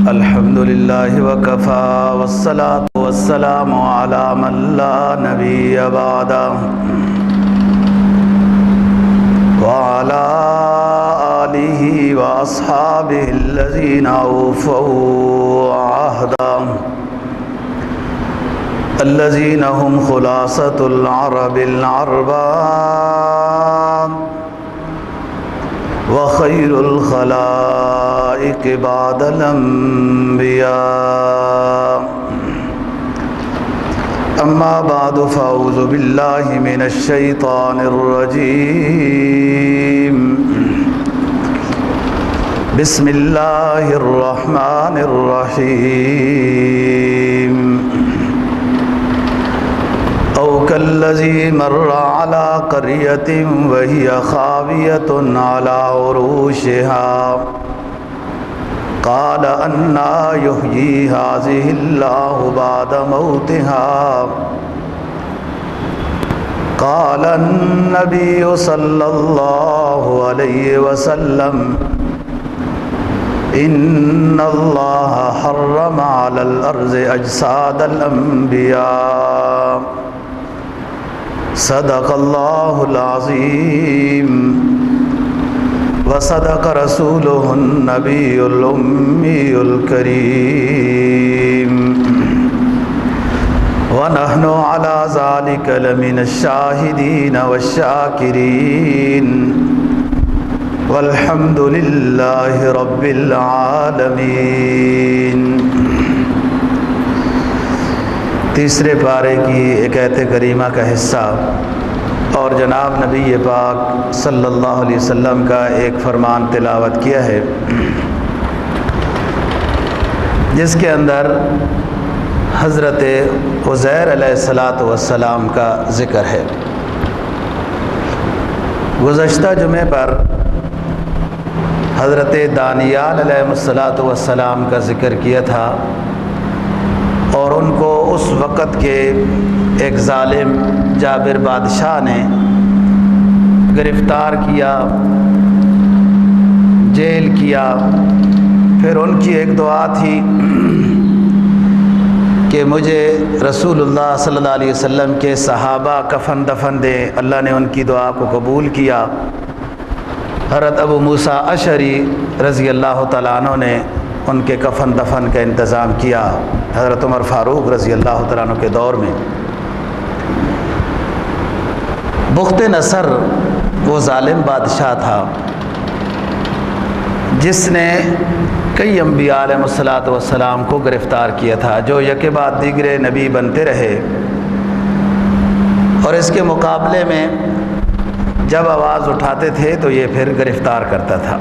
الحمد للہ وکفا والصلاة والسلام علی من لا نبی بعدہ وعلی آلہ واصحابہ الذین اوفوا عہدا الذین هم خلاصۃ العرب العرباء وخیر الخلائق بعد الانبیاء اما بعد فاعوذ باللہ من الشیطان الرجیم بسم اللہ الرحمن الرحیم او کالذی مر علی قریۃ وہی خاویۃ علی عروشها قال انا یحیی ہذہ اللہ بعد موتها قال النبی صلی اللہ علیہ وسلم ان اللہ حرم علی الارض اجساد الانبیاء صدق اللہ العظیم وصدق رسولہ النبی الامی الکریم ونحن علی ذلک لمن الشاہدین والشاکرین والحمد للہ رب العالمین۔ تیسرے پارے کی ایک آیت کریمہ کا حصہ اور جناب نبی پاک صلی اللہ علیہ وسلم کا ایک فرمان تلاوت کیا ہے، جس کے اندر حضرت عزیر علیہ السلام کا ذکر ہے۔ گزشتہ جمعے پر حضرت دانیال علیہ السلام کا ذکر کیا تھا اور ان کو اس وقت کے ایک ظالم جابر بادشاہ نے گرفتار کیا، جیل کیا۔ پھر ان کی ایک دعا تھی کہ مجھے رسول اللہ صلی اللہ علیہ وسلم کے صحابہ کفن دفن دیں۔ اللہ نے ان کی دعا کو قبول کیا۔ حضرت ابو موسیٰ اشعری رضی اللہ تعالیٰ عنہ نے ان کے کفن دفن کا انتظام کیا، حضرت عمر فاروق رضی اللہ تعالیٰ عنہ کے دور میں۔ بخت نصر وہ ظالم بادشاہ تھا جس نے کئی انبیاء علیہ السلام کو گرفتار کیا تھا، جو یکے بعد دیگرے نبی بنتے رہے، اور اس کے مقابلے میں جب آواز اٹھاتے تھے تو یہ پھر گرفتار کرتا تھا۔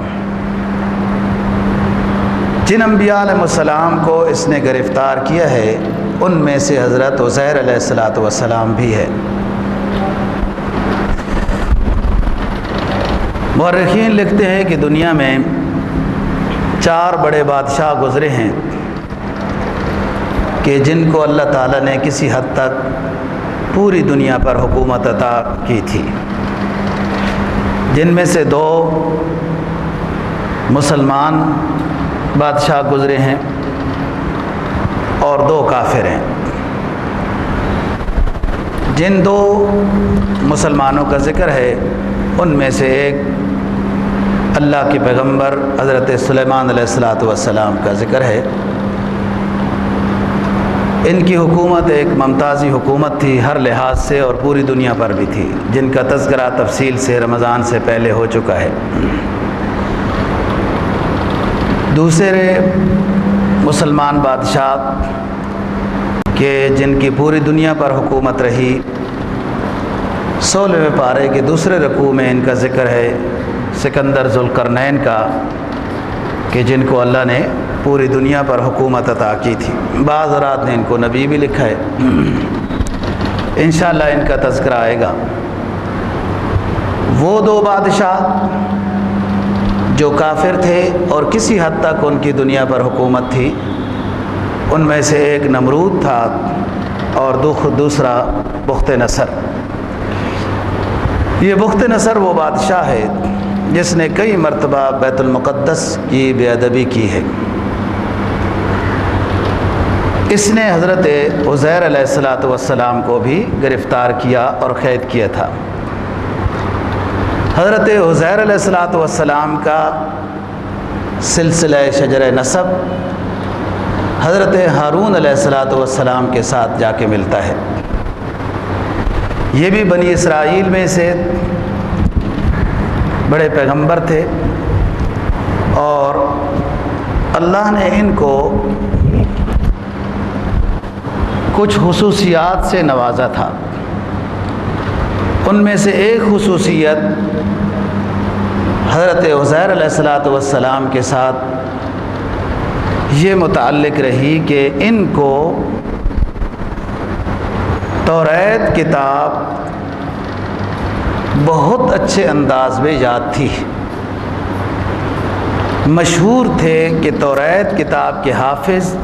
جن انبیاء علیہ السلام کو اس نے گرفتار کیا ہے ان میں سے حضرت عزیر علیہ السلام بھی ہے۔ مورخین لکھتے ہیں کہ دنیا میں 4 بڑے بادشاہ گزرے ہیں کہ جن کو اللہ تعالیٰ نے کسی حد تک پوری دنیا پر حکومت عطا کی تھی، جن میں سے 2 مسلمان بادشاہ گزرے ہیں اور 2 کافر ہیں۔ جن 2 مسلمانوں کا ذکر ہے ان میں سے ایک اللہ کے پیغمبر حضرت سلیمان علیہ السلام کا ذکر ہے۔ ان کی حکومت ایک ممتازی حکومت تھی ہر لحاظ سے، اور پوری دنیا پر بھی تھی، جن کا تذکرہ تفصیل سے رمضان سے پہلے ہو چکا ہے۔ دوسرے مسلمان بادشاہ کہ جن کی پوری دنیا پر حکومت رہی، 16ویں پارے کے دوسرے رکوع میں ان کا ذکر ہے سکندر ذوالقرنین کا، کہ جن کو اللہ نے پوری دنیا پر حکومت عطا کی تھی۔ بعض حضرات نے ان کو نبی بھی لکھا ہے، انشاءاللہ ان کا تذکرہ آئے گا۔ وہ 2 بادشاہ جو کافر تھے اور کسی حد تک ان کی دنیا پر حکومت تھی، ان میں سے ایک نمرود تھا اور دوسرا بخت نصر۔ یہ بخت نصر وہ بادشاہ ہے جس نے کئی مرتبہ بیت المقدس کی بے ادبی کی ہے۔ اس نے حضرت عزیر علیہ السلام کو بھی گرفتار کیا اور قید کیا تھا۔ حضرت عزیر علیہ السلام کا سلسلہ شجر نسب حضرت ہارون علیہ السلام کے ساتھ جا کے ملتا ہے۔ یہ بھی بنی اسرائیل میں سے بڑے پیغمبر تھے اور اللہ نے ان کو کچھ خصوصیات سے نوازا تھا۔ ان میں سے ایک خصوصیت حضرت عزیر علیہ السلام کے ساتھ یہ متعلق رہی کہ ان کو توریت کتاب بہت اچھے انداز میں یاد تھی۔ مشہور تھے کہ توریت کتاب کے حافظ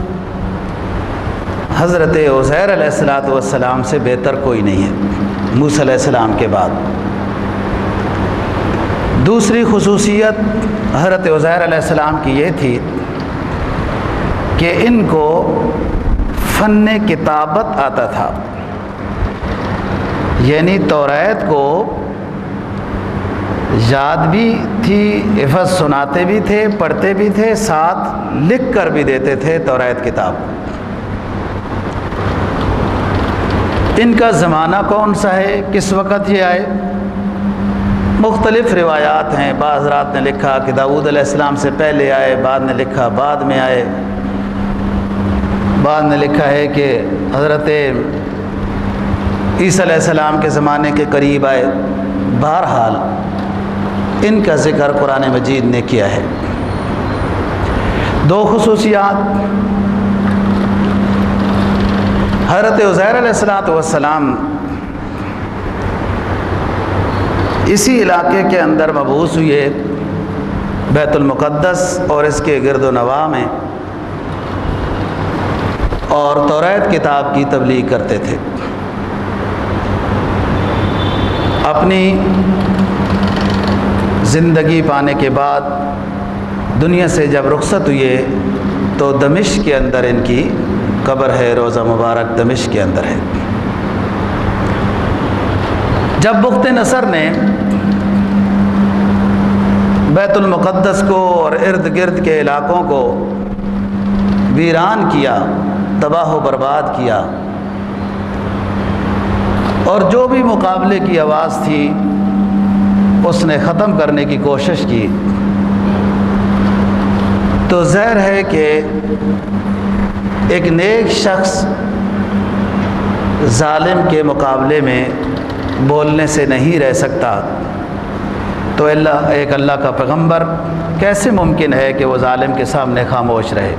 حضرت عزیر علیہ السلام سے بہتر کوئی نہیں ہے موسیٰ علیہ السلام کے بعد۔ دوسری خصوصیت حضرت عزیر علیہ السلام کی یہ تھی کہ ان کو فن کتابت آتا تھا، یعنی توریت کو یاد بھی تھی، حفظ سناتے بھی تھے، پڑھتے بھی تھے، ساتھ لکھ کر بھی دیتے تھے توریت کتاب۔ ان کا زمانہ کون سا ہے، کس وقت یہ آئے، مختلف روایات ہیں۔ بعض حضرات نے لکھا کہ داؤد علیہ السلام سے پہلے آئے، بعد نے لکھا بعد میں آئے، بعد نے لکھا ہے کہ حضرت عیسیٰ علیہ السلام کے زمانے کے قریب آئے۔ بہرحال ان کا ذکر قرآن مجید نے کیا ہے۔ دو خصوصیات، حضرت عزیر علیہ السلام اسی علاقے کے اندر مبعوث ہوئے، بیت المقدس اور اس کے گرد و نواح میں، اور توریت کتاب کی تبلیغ کرتے تھے۔ اپنی زندگی پانے کے بعد دنیا سے جب رخصت ہوئے تو دمشق کے اندر ان کی قبر ہے، روضہ مبارک دمشق کے اندر ہے۔ جب بخت نصر نے بیت المقدس کو اور ارد گرد کے علاقوں کو ویران کیا، تباہ و برباد کیا، اور جو بھی مقابلے کی آواز تھی اس نے ختم کرنے کی کوشش کی، تو ظاہر ہے کہ ایک نیک شخص ظالم کے مقابلے میں بولنے سے نہیں رہ سکتا، تو ایک اللہ کا پیغمبر کیسے ممکن ہے کہ وہ ظالم کے سامنے خاموش رہے۔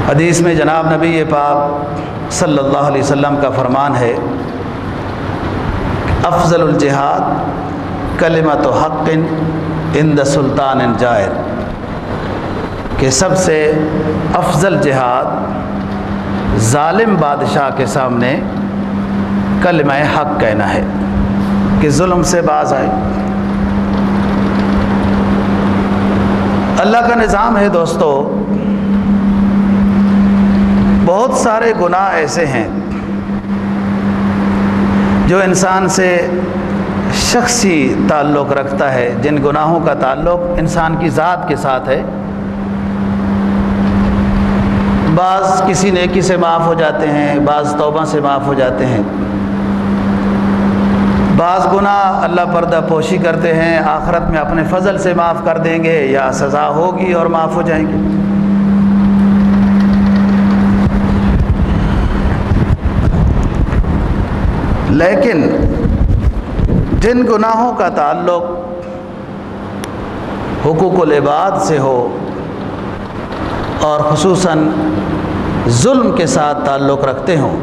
حدیث میں جناب نبی پاک صلی اللہ علیہ وسلم کا فرمان ہے، افضل الجہاد کلمۃ حق عند سلطان جائر، کہ سب سے افضل جہاد ظالم بادشاہ کے سامنے کلمہ حق کہنا ہے کہ ظلم سے باز آئے۔ اللہ کا نظام ہے دوستو، بہت سارے گناہ ایسے ہیں جو انسان سے شخصی تعلق رکھتا ہے، جن گناہوں کا تعلق انسان کی ذات کے ساتھ ہے۔ بعض کسی نیکی سے معاف ہو جاتے ہیں، بعض توبہ سے معاف ہو جاتے ہیں، بعض گناہ اللہ پردہ پوشی کرتے ہیں، آخرت میں اپنے فضل سے معاف کر دیں گے یا سزا ہوگی اور معاف ہو جائیں گے۔ لیکن جن گناہوں کا تعلق حقوق العباد سے ہو اور خصوصاً ظلم کے ساتھ تعلق رکھتے ہوں،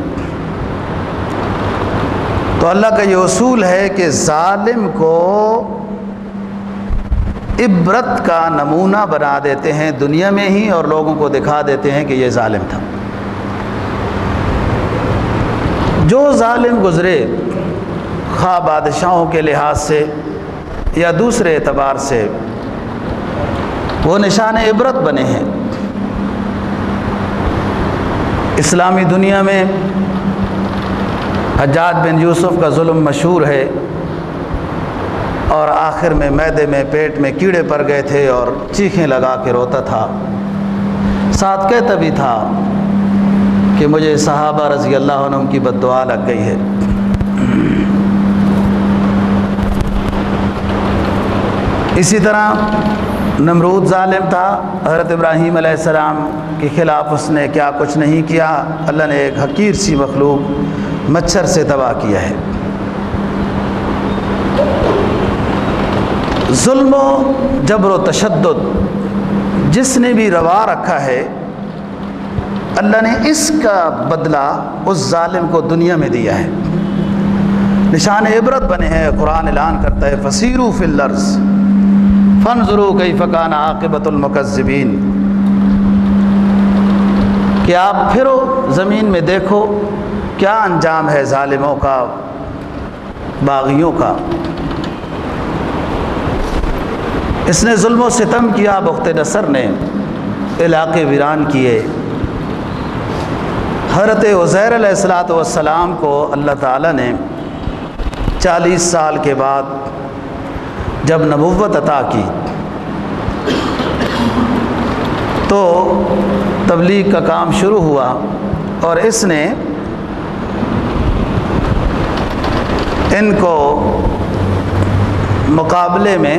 تو اللہ کا یہ اصول ہے کہ ظالم کو عبرت کا نمونہ بنا دیتے ہیں دنیا میں ہی، اور لوگوں کو دکھا دیتے ہیں کہ یہ ظالم تھا۔ جو ظالم گزرے، خواہ بادشاہوں کے لحاظ سے یا دوسرے اعتبار سے وہ نشان عبرت بنے ہیں۔ اسلامی دنیا میں حجاج بن یوسف کا ظلم مشہور ہے، اور آخر میں معدے میں پیٹ میں کیڑے پڑ گئے تھے اور چیخیں لگا کے روتا تھا، ساتھ کہتا بھی تھا کہ مجھے صحابہ رضی اللہ عنہم کی بد دعا لگ گئی ہے۔ اسی طرح نمرود ظالم تھا، حضرت ابراہیم علیہ السلام کے خلاف اس نے کیا کچھ نہیں کیا، اللہ نے ایک حقیر سی مخلوق مچھر سے تباہ کیا ہے۔ ظلم و جبر و تشدد جس نے بھی روا رکھا ہے، اللہ نے اس کا بدلہ اس ظالم کو دنیا میں دیا ہے، نشان عبرت بنے ہیں۔ قرآن اعلان کرتا ہے فسیروا فی الارض فانظروا کیف کان عاقبۃ المکذبین، کہ آپ پھرو زمین میں دیکھو کیا انجام ہے ظالموں کا، باغیوں کا۔ اس نے ظلم و ستم کیا، بخت نصر نے علاقے ویران کیے۔ حضرت عزیر علیہ السلام کو اللہ تعالیٰ نے 40 سال کے بعد جب نبوت عطا کی تو تبلیغ کا کام شروع ہوا، اور اس نے ان کو مقابلے میں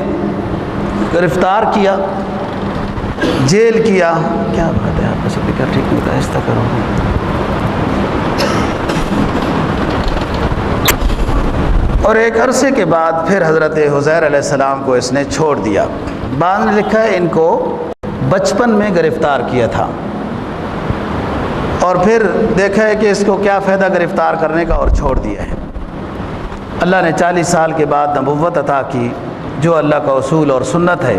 گرفتار کیا، جیل کیا۔ کیا بات ہے، آپ کا سپیکر ٹھیک نہیں، آہستہ کرو۔ اور ایک عرصے کے بعد پھر حضرت عزیر علیہ السلام کو اس نے چھوڑ دیا۔ بعد نے لکھا ہے ان کو بچپن میں گرفتار کیا تھا، اور پھر دیکھا ہے کہ اس کو کیا فائدہ گرفتار کرنے کا، اور چھوڑ دیا ہے۔ اللہ نے 40 سال کے بعد نبوت عطا کی، جو اللہ کا اصول اور سنت ہے۔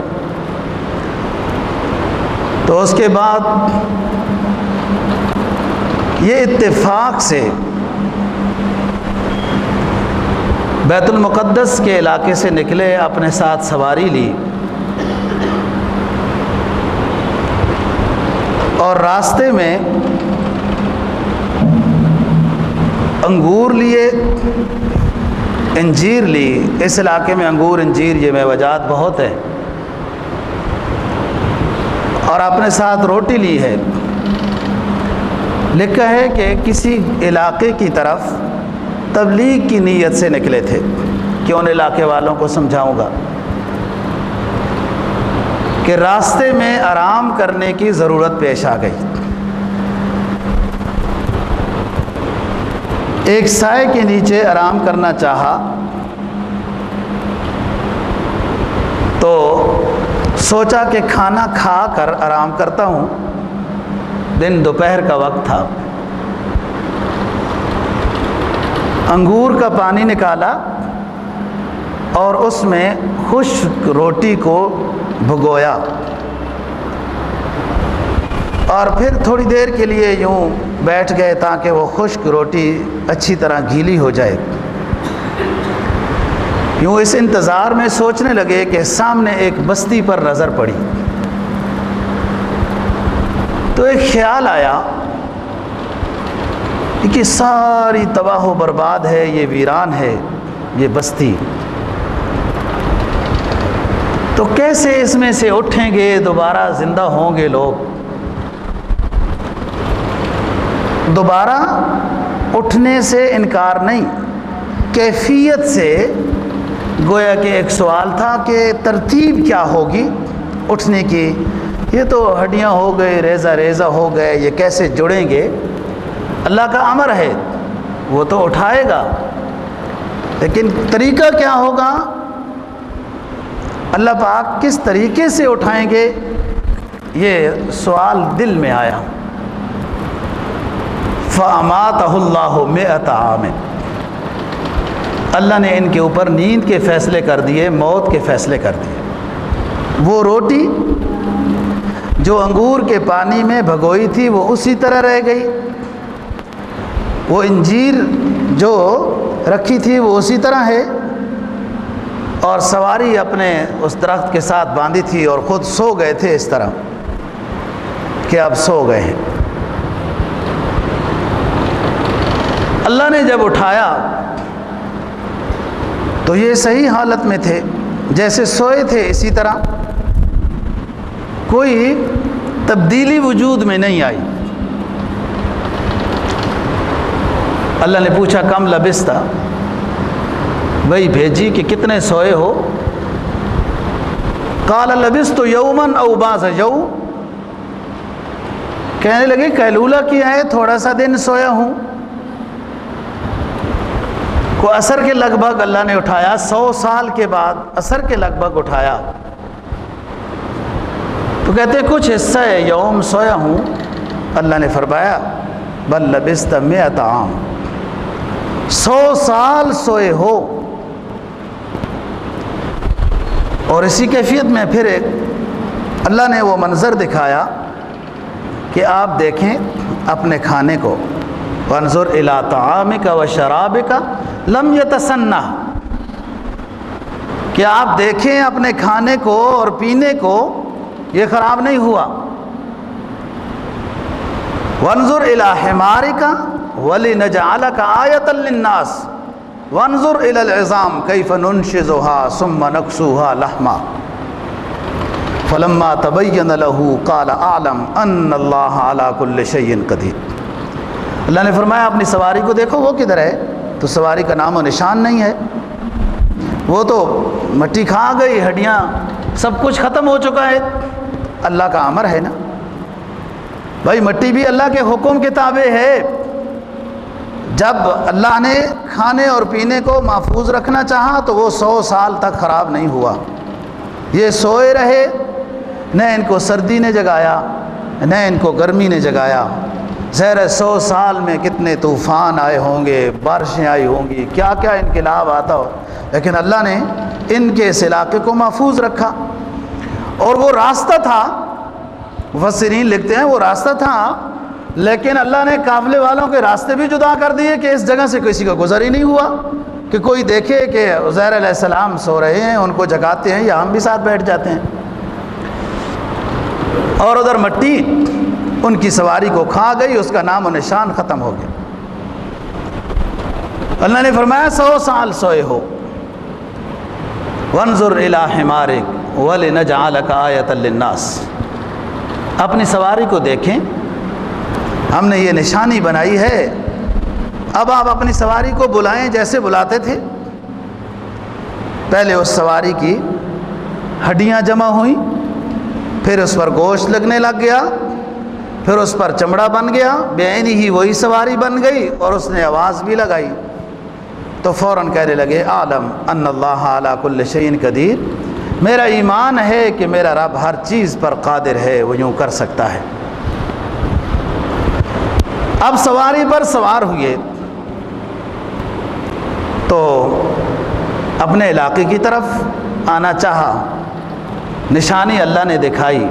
تو اس کے بعد یہ اتفاق سے بیت المقدس کے علاقے سے نکلے، اپنے ساتھ سواری لی، اور راستے میں انگور لیے، انجیر لی۔ اس علاقے میں انگور انجیر یہ میوجات بہت ہے، اور اپنے ساتھ روٹی لی ہے۔ لکھا ہے کہ کسی علاقے کی طرف تبلیغ کی نیت سے نکلے تھے کہ ان علاقے والوں کو سمجھاؤں گا کہ راستے میں آرام کرنے کی ضرورت پیش آ گئی۔ ایک سائے کے نیچے آرام کرنا چاہا تو سوچا کہ کھانا کھا کر آرام کرتا ہوں۔ دن دوپہر کا وقت تھا، انگور کا پانی نکالا اور اس میں خشک روٹی کو بھگویا، اور پھر تھوڑی دیر کے لیے یوں بیٹھ گئے تاکہ وہ خشک روٹی اچھی طرح گیلی ہو جائے۔ یوں اس انتظار میں سوچنے لگے کہ سامنے ایک بستی پر نظر پڑی، تو ایک خیال آیا کہ ساری تباہ و برباد ہے، یہ ویران ہے یہ بستی، تو کیسے اس میں سے اٹھیں گے، دوبارہ زندہ ہوں گے لوگ؟ دوبارہ اٹھنے سے انکار نہیں، کیفیت سے گویا کہ ایک سوال تھا کہ ترتیب کیا ہوگی اٹھنے کی؟ یہ تو ہڈیاں ہو گئے، ریزہ ریزہ ہو گئے، یہ کیسے جڑیں گے؟ اللہ کا امر ہے، وہ تو اٹھائے گا، لیکن طریقہ کیا ہوگا؟ اللہ پاک کس طریقے سے اٹھائیں گے؟ یہ سوال دل میں آیا۔ فَأَمَاتَهُ اللَّهُ مِئَةَ عَامٍ، اللہ نے ان کے اوپر نیند کے فیصلے کر دیے، موت کے فیصلے کر دیے۔ وہ روٹی جو انگور کے پانی میں بھگوئی تھی وہ اسی طرح رہ گئی، وہ انجیر جو رکھی تھی وہ اسی طرح ہے، اور سواری اپنے اس درخت کے ساتھ باندھی تھی اور خود سو گئے تھے اس طرح کہ اب سو گئے ہیں۔ اللہ نے جب اٹھایا تو یہ صحیح حالت میں تھے، جیسے سوئے تھے اسی طرح، کوئی تبدیلی وجود میں نہیں آئی۔ اللہ نے پوچھا کم لبثتا، وہی بھیجی کہ کتنے سوئے ہو؟ قال لبثت یوما او بعض یوم، کہنے لگے قیلولہ کیا ہے، تھوڑا سا دن سویا ہوں۔ کو عصر کے لگ بھگ اللہ نے اٹھایا، 100 سال کے بعد عصر کے لگ بھگ اٹھایا، تو کہتے کچھ حصہ یوم سویا ہوں۔ اللہ نے فرمایا بل لبثت 100 عام، 100 سال سوئے ہو۔ اور اسی کیفیت میں پھر ایک اللہ نے وہ منظر دکھایا کہ آپ دیکھیں اپنے کھانے کو، وانظر الی طعامک و شرابک لم یتسنہ، کہ آپ دیکھیں اپنے کھانے کو اور پینے کو، یہ خراب نہیں ہوا۔ وانظر الی حمارک ولنجعلک آیۃ للناس وانظر الی العظام کیف ننشزها ثم نکسوها لحما فلما تبین له قال اعلم ان اللہ علی کل شیء قدیر۔ اللہ نے فرمایا اپنی سواری کو دیکھو، وہ کدھر ہے؟ تو سواری کا نام و نشان نہیں ہے، وہ تو مٹی کھا گئی، ہڈیاں سب کچھ ختم ہو چکا ہے۔ اللہ کا امر ہے نا بھائی، مٹی بھی اللہ کے حکم کے تابع ہے۔ جب اللہ نے کھانے اور پینے کو محفوظ رکھنا چاہا تو وہ 100 سال تک خراب نہیں ہوا، یہ سوئے رہے، نہ ان کو سردی نے جگایا نہ ان کو گرمی نے جگایا۔ ظاہر 100 سال میں کتنے طوفان آئے ہوں گے، بارشیں آئی ہوں گی، کیا کیا انقلاب آتا ہو، لیکن اللہ نے ان کے اس علاقے کو محفوظ رکھا۔ اور وہ راستہ تھا، مفسرین لکھتے ہیں وہ راستہ تھا، لیکن اللہ نے قافلے والوں کے راستے بھی جدا کر دیے کہ اس جگہ سے کسی کا گزر ہی نہیں ہوا، کہ کوئی دیکھے کہ عزیر علیہ السلام سو رہے ہیں، ان کو جگاتے ہیں یا ہم بھی ساتھ بیٹھ جاتے ہیں۔ اور ادھر مٹی ان کی سواری کو کھا گئی، اس کا نام و نشان ختم ہو گیا۔ اللہ نے فرمایا 100 سال سوئے ہو۔ وانظر الی حمارک ولنجعلک آیۃ للناس، اپنی سواری کو دیکھیں، ہم نے یہ نشانی بنائی ہے۔ اب آپ اپنی سواری کو بلائیں جیسے بلاتے تھے۔ پہلے اس سواری کی ہڈیاں جمع ہوئیں، پھر اس پر گوشت لگنے لگ گیا، پھر اس پر چمڑا بن گیا، بعین ہی وہی سواری بن گئی، اور اس نے آواز بھی لگائی تو فوراً کہنے لگے اعلم ان اللہ علی کل شیء قدیر، میرا ایمان ہے کہ میرا رب ہر چیز پر قادر ہے، وہ یوں کر سکتا ہے۔ اب سواری پر سوار ہوئے تو اپنے علاقے کی طرف آنا چاہا، نشانی اللہ نے دکھائی،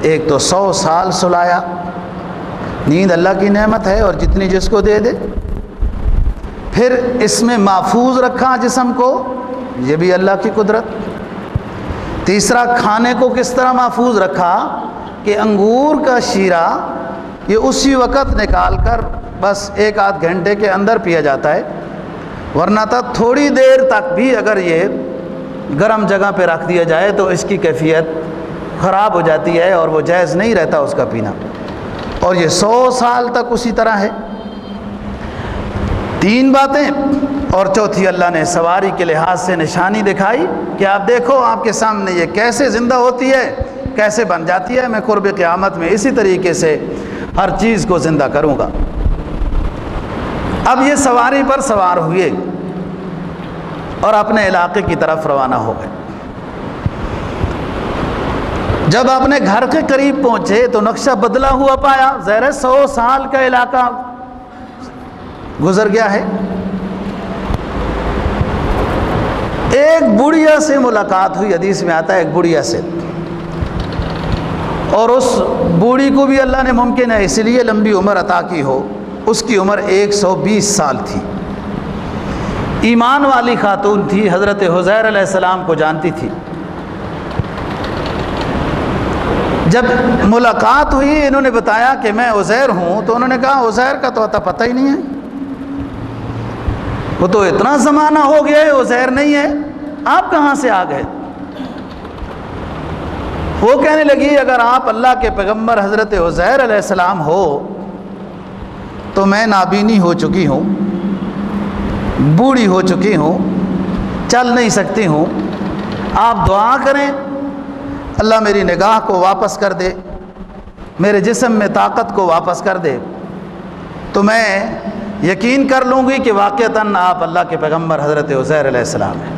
ایک تو 100 سال سلایا، نیند اللہ کی نعمت ہے اور جتنی جس کو دے دے، پھر اس میں محفوظ رکھا جسم کو، یہ بھی اللہ کی قدرت۔ تیسرا کھانے کو کس طرح محفوظ رکھا کہ انگور کا شیرہ یہ اسی وقت نکال کر بس 1 آدھ گھنٹے کے اندر پیا جاتا ہے، ورنہ تک تھوڑی دیر تک بھی اگر یہ گرم جگہ پہ رکھ دیا جائے تو اس کی کیفیت خراب ہو جاتی ہے اور وہ جائز نہیں رہتا اس کا پینا، اور یہ 100 سال تک اسی طرح ہے۔ 3 باتیں، اور چوتھی اللہ نے سواری کے لحاظ سے نشانی دکھائی کہ آپ دیکھو آپ کے سامنے یہ کیسے زندہ ہوتی ہے، کیسے بن جاتی ہے، میں قرب قیامت میں اسی طریقے سے ہر چیز کو زندہ کروں گا۔ اب یہ سواری پر سوار ہوئے اور اپنے علاقے کی طرف روانہ ہو گئے۔ جب اپنے گھر کے قریب پہنچے تو نقشہ بدلا ہوا پایا، ظاہر 100 سال کا علاقہ گزر گیا ہے۔ ایک بڑھیا سے ملاقات ہوئی، حدیث میں آتا ہے ایک بڑھیا سے، اور اس بوڑھی کو بھی اللہ نے ممکن ہے اس لیے لمبی عمر عطا کی ہو، اس کی عمر 120 سال تھی۔ ایمان والی خاتون تھی، حضرت عزیر علیہ السلام کو جانتی تھی۔ جب ملاقات ہوئی، انہوں نے بتایا کہ میں عزیر ہوں، تو انہوں نے کہا عزیر کا تو پتہ ہی نہیں ہے، وہ تو اتنا زمانہ ہو گیا ہے عزیر نہیں ہے، آپ کہاں سے آ گئے؟ وہ کہنے لگی اگر آپ اللہ کے پیغمبر حضرت عزیر علیہ السلام ہو تو میں نابینی ہو چکی ہوں، بوڑھی ہو چکی ہوں، چل نہیں سکتی ہوں، آپ دعا کریں اللہ میری نگاہ کو واپس کر دے، میرے جسم میں طاقت کو واپس کر دے، تو میں یقین کر لوں گی کہ واقعتاً آپ اللہ کے پیغمبر حضرت عزیر علیہ السلام ہیں۔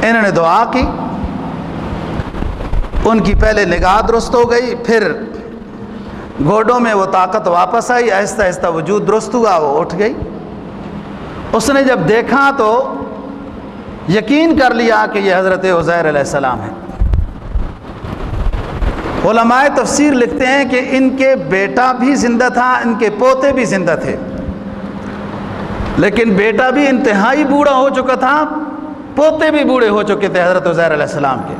انہوں نے دعا کی، ان کی پہلے نگاہ درست ہو گئی، پھر گوڈوں میں وہ طاقت واپس آئی، آہستہ آہستہ وجود درست ہوا، وہ اٹھ گئی۔ اس نے جب دیکھا تو یقین کر لیا کہ یہ حضرت عزیر علیہ السلام ہے۔ علماء تفسیر لکھتے ہیں کہ ان کے بیٹا بھی زندہ تھا، ان کے پوتے بھی زندہ تھے، لیکن بیٹا بھی انتہائی بوڑھا ہو چکا تھا، پوتے بھی بوڑھے ہو چکے تھے حضرت عزیر علیہ السلام کے۔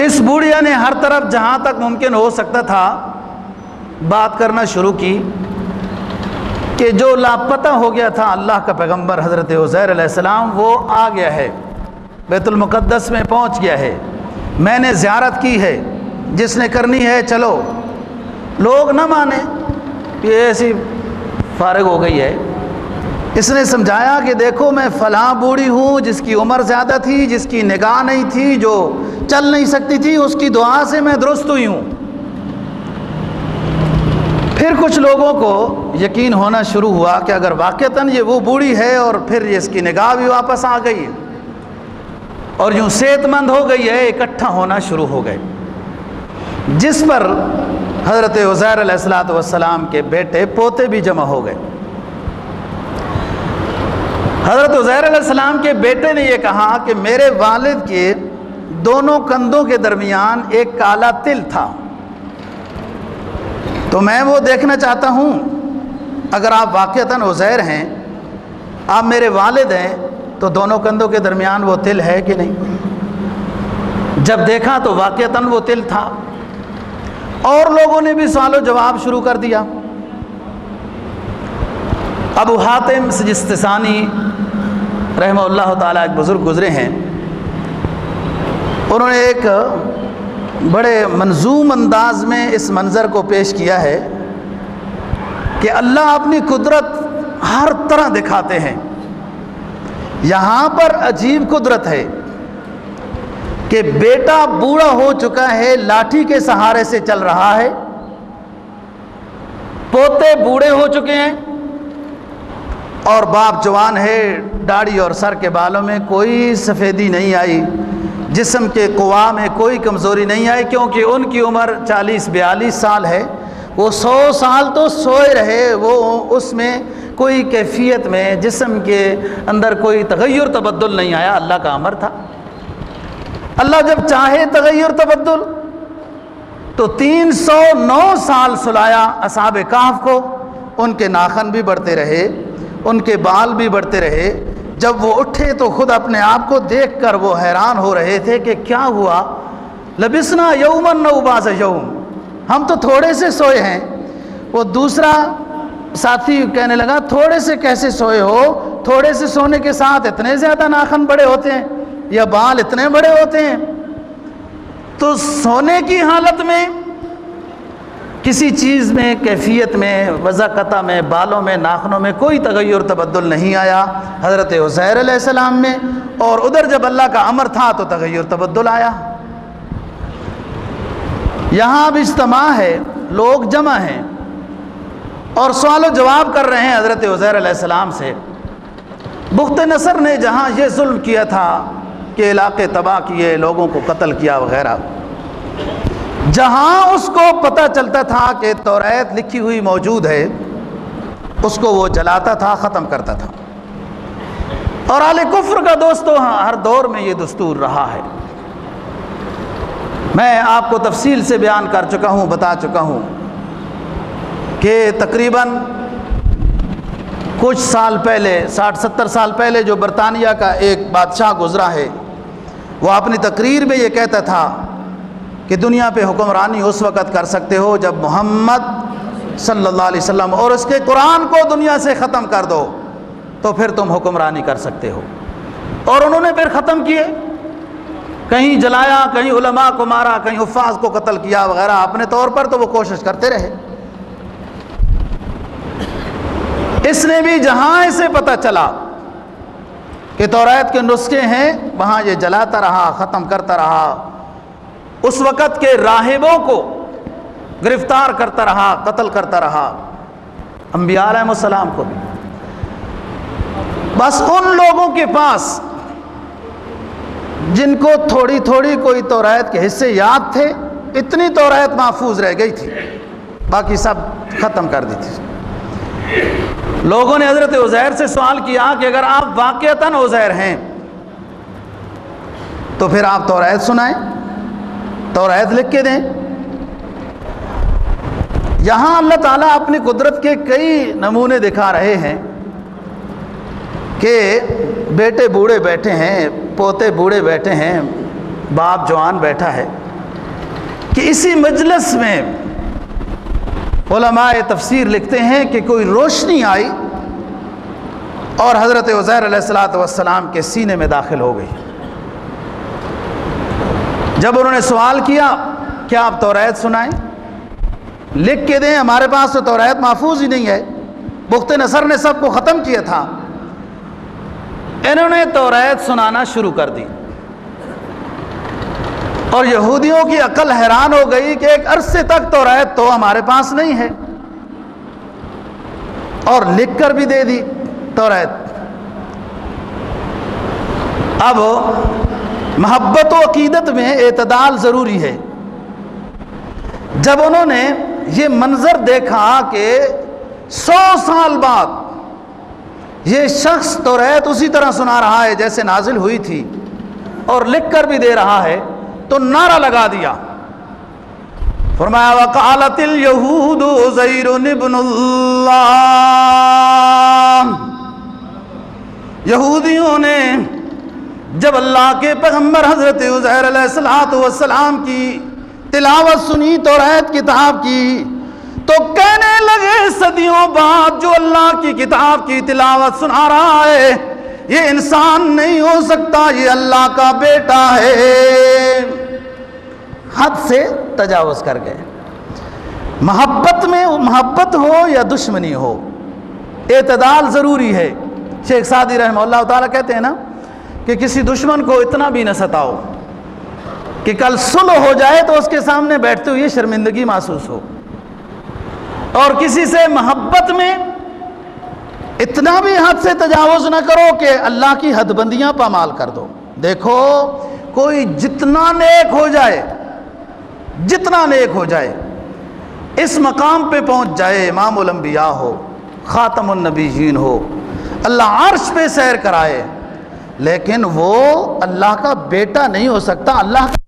اس بوڑھیا نے ہر طرف جہاں تک ممکن ہو سکتا تھا بات کرنا شروع کی کہ جو لاپتہ ہو گیا تھا اللہ کا پیغمبر حضرت عزیر علیہ السلام، وہ آ گیا ہے، بیت المقدس میں پہنچ گیا ہے، میں نے زیارت کی ہے، جس نے کرنی ہے چلو۔ لوگ نہ مانے، یہ ایسی فارغ ہو گئی ہے۔ اس نے سمجھایا کہ دیکھو میں فلاں بوڑھی ہوں جس کی عمر زیادہ تھی، جس کی نگاہ نہیں تھی، جو چل نہیں سکتی تھی، اس کی دعا سے میں درست ہوئی ہوں۔ پھر کچھ لوگوں کو یقین ہونا شروع ہوا کہ اگر واقعتاً یہ وہ بوڑھی ہے اور پھر اس کی نگاہ بھی واپس آ گئی اور یوں صحت مند ہو گئی ہے، اکٹھا ہونا شروع ہو گئے، جس پر حضرت عزیر علیہ السلام کے بیٹے پوتے بھی جمع ہو گئے۔ حضرت عزیر علیہ السلام کے بیٹے نے یہ کہا کہ میرے والد کے دونوں کندھوں کے درمیان ایک کالا تل تھا، تو میں وہ دیکھنا چاہتا ہوں، اگر آپ واقعتاً عزیر ہیں، آپ میرے والد ہیں، تو دونوں کندھوں کے درمیان وہ تل ہے کہ نہیں؟ جب دیکھا تو واقعتاً وہ تل تھا، اور لوگوں نے بھی سوال و جواب شروع کر دیا۔ ابو حاتم سجستانی رحمہ اللہ تعالیٰ ایک بزرگ گزرے ہیں، انہوں نے ایک بڑے منظوم انداز میں اس منظر کو پیش کیا ہے کہ اللہ اپنی قدرت ہر طرح دکھاتے ہیں۔ یہاں پر عجیب قدرت ہے کہ بیٹا بوڑھا ہو چکا ہے، لاٹھی کے سہارے سے چل رہا ہے، پوتے بوڑھے ہو چکے ہیں، اور باپ جوان ہے، داڑھی اور سر کے بالوں میں کوئی سفیدی نہیں آئی، جسم کے قوا میں کوئی کمزوری نہیں آئی، کیونکہ ان کی عمر 40-42 سال ہے، وہ 100 سال تو سوئے رہے، وہ اس میں کوئی کیفیت میں جسم کے اندر کوئی تغیر تبدل نہیں آیا، اللہ کا امر تھا۔ اللہ جب چاہے تغیر تبدل تو 309 سال سلایا اصحاب کہف کو، ان کے ناخن بھی بڑھتے رہے، ان کے بال بھی بڑھتے رہے، جب وہ اٹھے تو خود اپنے آپ کو دیکھ کر وہ حیران ہو رہے تھے کہ کیا ہوا، لبسنا یومن او بعض یوم، ہم تو تھوڑے سے سوئے ہیں۔ وہ دوسرا ساتھی کہنے لگا تھوڑے سے کیسے سوئے ہو، تھوڑے سے سونے کے ساتھ اتنے زیادہ ناخن بڑے ہوتے ہیں یا بال اتنے بڑے ہوتے ہیں؟ تو سونے کی حالت میں کسی چیز میں، کیفیت میں، وضاقتہ میں، بالوں میں، ناخنوں میں کوئی تغیر تبدل نہیں آیا حضرت عزیر علیہ السلام میں، اور ادھر جب اللہ کا امر تھا تو تغیر تبدل آیا۔ یہاں اب اجتماع ہے، لوگ جمع ہیں اور سوال و جواب کر رہے ہیں حضرت عزیر علیہ السلام سے۔ بخت نصر نے جہاں یہ ظلم کیا تھا کہ علاقے تباہ کیے، لوگوں کو قتل کیا وغیرہ، جہاں اس کو پتہ چلتا تھا کہ توریت لکھی ہوئی موجود ہے، اس کو وہ جلاتا تھا، ختم کرتا تھا۔ اور اہل کفر کا دوستو ہر دور میں یہ دستور رہا ہے۔ میں آپ کو تفصیل سے بیان کر چکا ہوں، بتا چکا ہوں کہ تقریباً کچھ سال پہلے 60-70 سال پہلے جو برطانیہ کا ایک بادشاہ گزرا ہے، وہ اپنی تقریر میں یہ کہتا تھا کہ دنیا پہ حکمرانی اس وقت کر سکتے ہو جب محمد صلی اللہ علیہ وسلم اور اس کے قرآن کو دنیا سے ختم کر دو، تو پھر تم حکمرانی کر سکتے ہو۔ اور انہوں نے پھر ختم کیے، کہیں جلایا، کہیں علماء کو مارا، کہیں حفاظ کو قتل کیا وغیرہ، اپنے طور پر تو وہ کوشش کرتے رہے۔ اس نے بھی جہاں اسے پتہ چلا کہ توریت کے نسخے ہیں، وہاں یہ جلاتا رہا، ختم کرتا رہا، اس وقت کے راہبوں کو گرفتار کرتا رہا، قتل کرتا رہا، انبیاء علیہ السلام کو بھی۔ بس ان لوگوں کے پاس جن کو تھوڑی تھوڑی کوئی توریت کے حصے یاد تھے، اتنی توریت محفوظ رہ گئی تھی، باقی سب ختم کر دی تھی۔ لوگوں نے حضرت عزیر سے سوال کیا کہ اگر آپ واقعتاً عزیر ہیں تو پھر آپ توریت سنائیں، توریت لکھ کے دیں۔ یہاں اللہ تعالیٰ اپنی قدرت کے کئی نمونے دکھا رہے ہیں کہ بیٹے بوڑھے بیٹھے ہیں، پوتے بوڑھے بیٹھے ہیں، باپ جوان بیٹھا ہے، کہ اسی مجلس میں علماء تفسیر لکھتے ہیں کہ کوئی روشنی آئی اور حضرت عزیر علیہ السلام کے سینے میں داخل ہو گئی۔ جب انہوں نے سوال کیا کہ آپ توریت سنائیں، لکھ کے دیں، ہمارے پاس تو توریت محفوظ ہی نہیں ہے، بخت نصر نے سب کو ختم کیا تھا، انہوں نے توریت سنانا شروع کر دی۔ اور یہودیوں کی عقل حیران ہو گئی کہ ایک عرصے تک توریت تو ہمارے پاس نہیں ہے، اور لکھ کر بھی دے دی توریت۔ اب محبت و عقیدت میں اعتدال ضروری ہے۔ جب انہوں نے یہ منظر دیکھا کہ 100 سال بعد یہ شخص توریت اسی طرح سنا رہا ہے جیسے نازل ہوئی تھی، اور لکھ کر بھی دے رہا ہے، تو نعرہ لگا دیا، فرمایا وقالت الیہود عزیر ابن اللہ۔ یہودیوں نے جب اللہ کے پیغمبر حضرت عزیر علیہ السلام کی تلاوت سنی توریت کتاب کی، تو کہنے لگے صدیوں بعد جو اللہ کی کتاب کی تلاوت سنا رہا ہے یہ انسان نہیں ہو سکتا، یہ اللہ کا بیٹا ہے۔ حد سے تجاوز کر گئے۔ محبت میں محبت ہو یا دشمنی ہو، اعتدال ضروری ہے۔ شیخ سعدی رحمہ اللہ تعالیٰ کہتے ہیں نا کہ کسی دشمن کو اتنا بھی نہ ستاؤ کہ کل صلح ہو جائے تو اس کے سامنے بیٹھتے ہوئے شرمندگی محسوس ہو، اور کسی سے محبت میں اتنا بھی حد سے تجاوز نہ کرو کہ اللہ کی حد بندیاں پامال کر دو۔ دیکھو کوئی جتنا نیک ہو جائے، جتنا نیک ہو جائے، اس مقام پہ پہنچ جائے، امام الانبیاء ہو، خاتم النبیین ہو، اللہ عرش پہ سیر کرائے، لیکن وہ اللہ کا بیٹا نہیں ہو سکتا۔ اللہ کا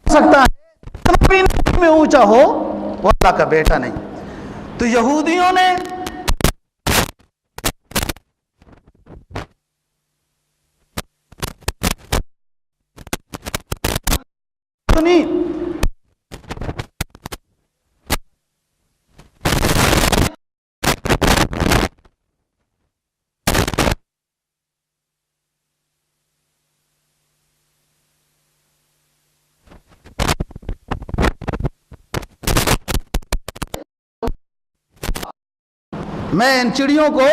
سکتا ہے اتنا بھی میں اونچا ہو، وہ اللہ کا بیٹا نہیں۔ تو یہودیوں نے میں ان چڑیوں کو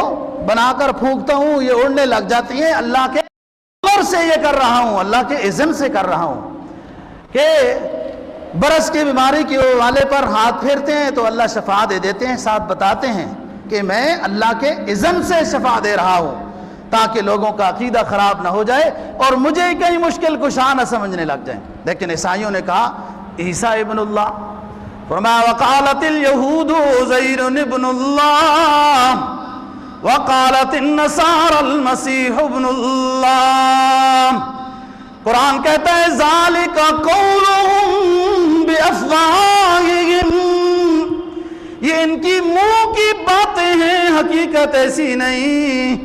بنا کر پھونکتا ہوں، یہ اڑنے لگ جاتی ہیں، اللہ کے امر سے یہ کر رہا ہوں، اللہ کے اذن سے کر رہا ہوں۔ کہ برس کی بیماری کے والے پر ہاتھ پھیرتے ہیں تو اللہ شفا دے دیتے ہیں، ساتھ بتاتے ہیں کہ میں اللہ کے اذن سے شفا دے رہا ہوں، تاکہ لوگوں کا عقیدہ خراب نہ ہو جائے اور مجھے کہیں مشکل کشا نہ سمجھنے لگ جائیں۔ لیکن عیسائیوں نے کہا عیسیٰ ابن اللہ، فرمایا وقالت الیہود عزیر ابن اللہ وقالت النصارى المسیح ابن اللہ۔ قرآن کہتا ہے ذالک قولہم بافواہہم، یہ ان کی منہ کی باتیں ہیں، حقیقت ایسی نہیں۔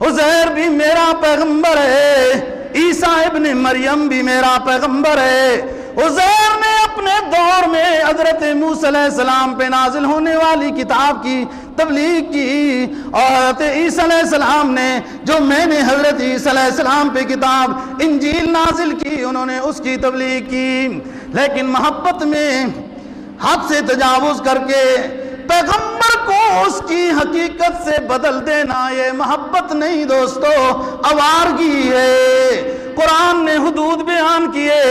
عزیر بھی میرا پیغمبر ہے، عیسیٰ ابن مریم بھی میرا پیغمبر ہے۔ عزیر نے اپنے دور میں حضرت موسیٰ علیہ السلام پہ نازل ہونے والی کتاب کی تبلیغ کی، اور حضرت عیسیٰ علیہ السلام نے جو میں نے حضرت عیسیٰ علیہ السلام پہ کتاب انجیل نازل کی، انہوں نے اس کی تبلیغ کی۔ لیکن محبت میں حد سے تجاوز کر کے پیغمبر کو اس کی حقیقت سے بدل دینا، یہ محبت نہیں دوستو، آوارگی ہے۔ قرآن نے حدود بیان کیے،